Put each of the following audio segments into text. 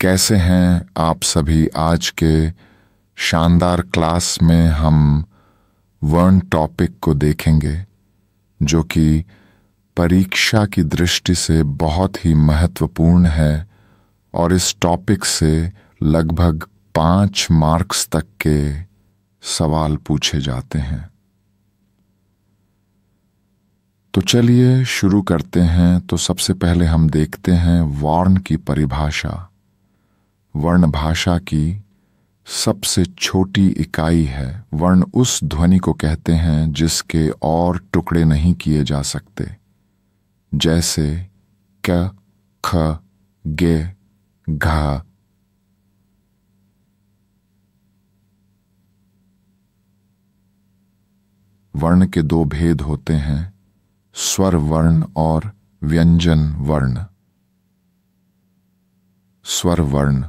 कैसे हैं आप सभी। आज के शानदार क्लास में हम वर्ण टॉपिक को देखेंगे जो कि परीक्षा की दृष्टि से बहुत ही महत्वपूर्ण है और इस टॉपिक से लगभग 5 मार्क्स तक के सवाल पूछे जाते हैं। तो चलिए शुरू करते हैं। तो सबसे पहले हम देखते हैं वर्ण की परिभाषा। वर्ण भाषा की सबसे छोटी इकाई है। वर्ण उस ध्वनि को कहते हैं जिसके और टुकड़े नहीं किए जा सकते, जैसे क, ख, गे, घ। वर्ण के 2 भेद होते हैं, स्वर वर्ण और व्यंजन वर्ण। स्वर वर्ण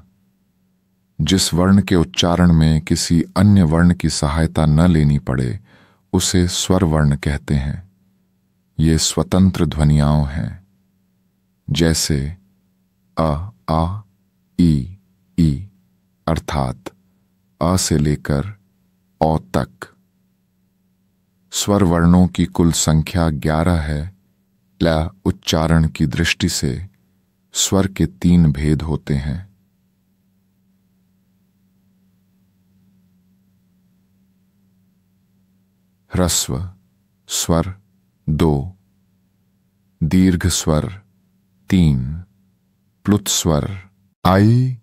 जिस वर्ण के उच्चारण में किसी अन्य वर्ण की सहायता न लेनी पड़े उसे स्वर वर्ण कहते हैं। ये स्वतंत्र ध्वनियां हैं, जैसे अ, आ, ई, अर्थात अ से लेकर औ तक। स्वर वर्णों की कुल संख्या 11 है। ल उच्चारण की दृष्टि से स्वर के 3 भेद होते हैं। ह्रस्व स्वर 2, दीर्घ स्वर 3, प्लुत स्वर। आइए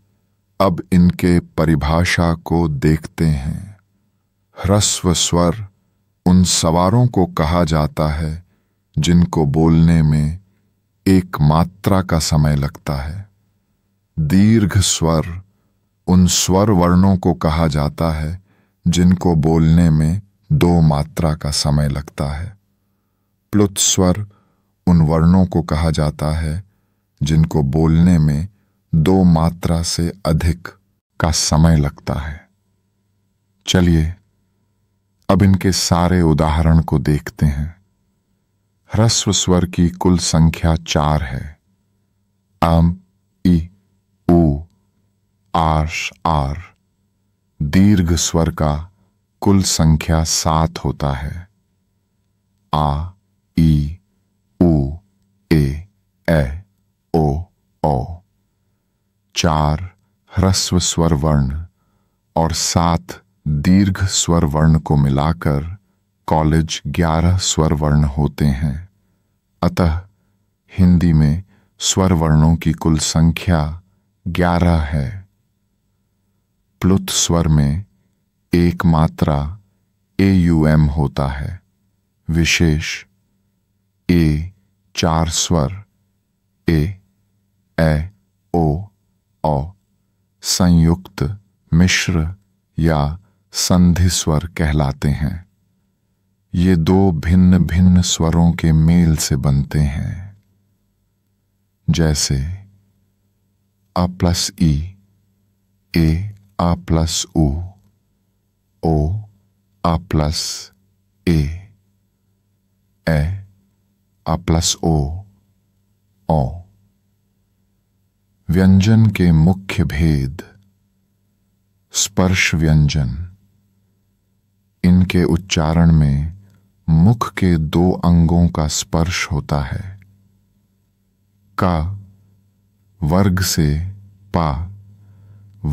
अब इनके परिभाषा को देखते हैं। ह्रस्व स्वर उन सवारों को कहा जाता है जिनको बोलने में एक मात्रा का समय लगता है। दीर्घ स्वर उन स्वर वर्णों को कहा जाता है जिनको बोलने में 2 मात्रा का समय लगता है। प्लुत स्वर उन वर्णों को कहा जाता है जिनको बोलने में 2 मात्रा से अधिक का समय लगता है। चलिए अब इनके सारे उदाहरण को देखते हैं। ह्रस्व स्वर की कुल संख्या 4 है। अम, ई, ऊ, आश, आर। दीर्घ स्वर का कुल संख्या 7 होता है। आ, ई, ऊ, ए, ओ, औ। 4 ह्रस्व स्वर वर्ण और 7 दीर्घ स्वर वर्ण को मिलाकर कॉलेज 11 स्वर वर्ण होते हैं। अतः हिंदी में स्वर वर्णों की कुल संख्या 11 है। प्लुत स्वर में एक मात्रा AUM होता है। विशेष ए 4 स्वर ए, ओ, औ संयुक्त, मिश्र या संधि स्वर कहलाते हैं। ये 2 भिन्न भिन्न स्वरों के मेल से बनते हैं, जैसे अ प्लस ई, ए आ प्लस ऊ, ओ आ प्लस ए आ प्लस ओ, औ। व्यंजन के मुख्य भेद। स्पर्श व्यंजन इनके उच्चारण में मुख के 2 अंगों का स्पर्श होता है। का वर्ग से पा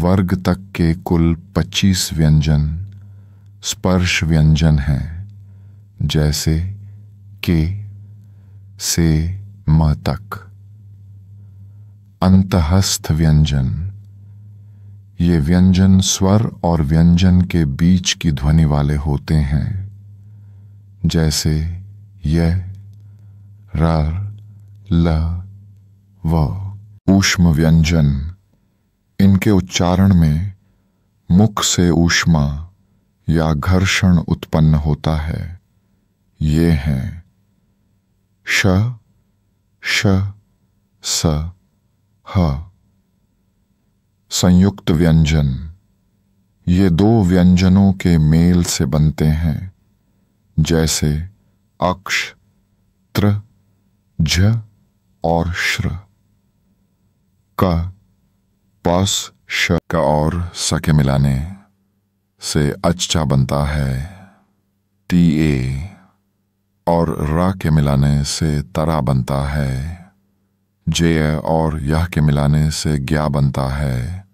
वर्ग तक के कुल 25 व्यंजन स्पर्श व्यंजन हैं, जैसे के से म तक। अंतःस्थ व्यंजन ये व्यंजन स्वर और व्यंजन के बीच की ध्वनि वाले होते हैं, जैसे य, र, ल, व। ऊष्म व्यंजन इनके उच्चारण में मुख से ऊष्मा या घर्षण उत्पन्न होता है। ये हैं श, श, स, ह। संयुक्त व्यंजन ये 2 व्यंजनों के मेल से बनते हैं, जैसे अक्ष, त्र, झ और श्र। क, पॉस श का और स के मिलाने से अच्छा बनता है टी ए, और रा के मिलाने से तरा बनता है जे, और यह के मिलाने से ग्या बनता है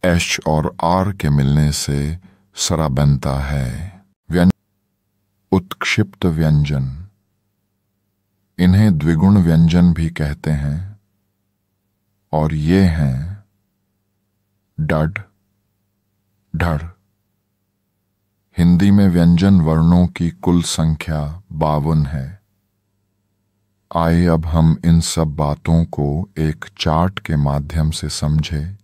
एच, और आर के मिलने से सरा बनता है। उत्क्षिप्त व्यंजन, इन्हें द्विगुण व्यंजन भी कहते हैं, और ये हैं डड, ढड़। हिंदी में व्यंजन वर्णों की कुल संख्या 52 है। आइए अब हम इन सब बातों को एक चार्ट के माध्यम से समझें,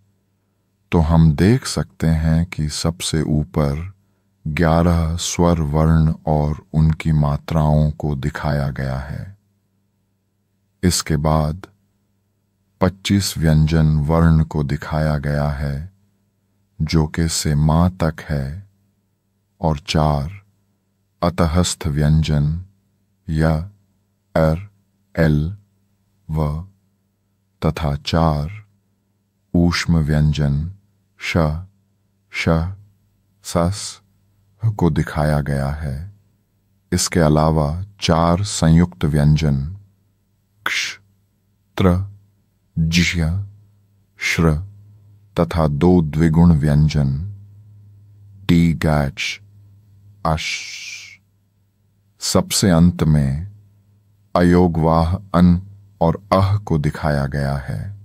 तो हम देख सकते हैं कि सबसे ऊपर 11 स्वर वर्ण और उनकी मात्राओं को दिखाया गया है। इसके बाद 25 व्यंजन वर्ण को दिखाया गया है, जो कि से मां तक है, और 4 अतःस्थ व्यंजन या एर, एल, व, तथा 4 ऊष्म व्यंजन श, श, सस को दिखाया गया है। इसके अलावा 4 संयुक्त व्यंजन क्ष, त्र, ज्य, श्र तथा 2 द्विगुण व्यंजन टी, गैच, अश। सबसे अंत में अयोगवाह अन और अह को दिखाया गया है।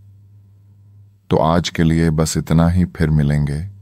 तो आज के लिए बस इतना ही, फिर मिलेंगे।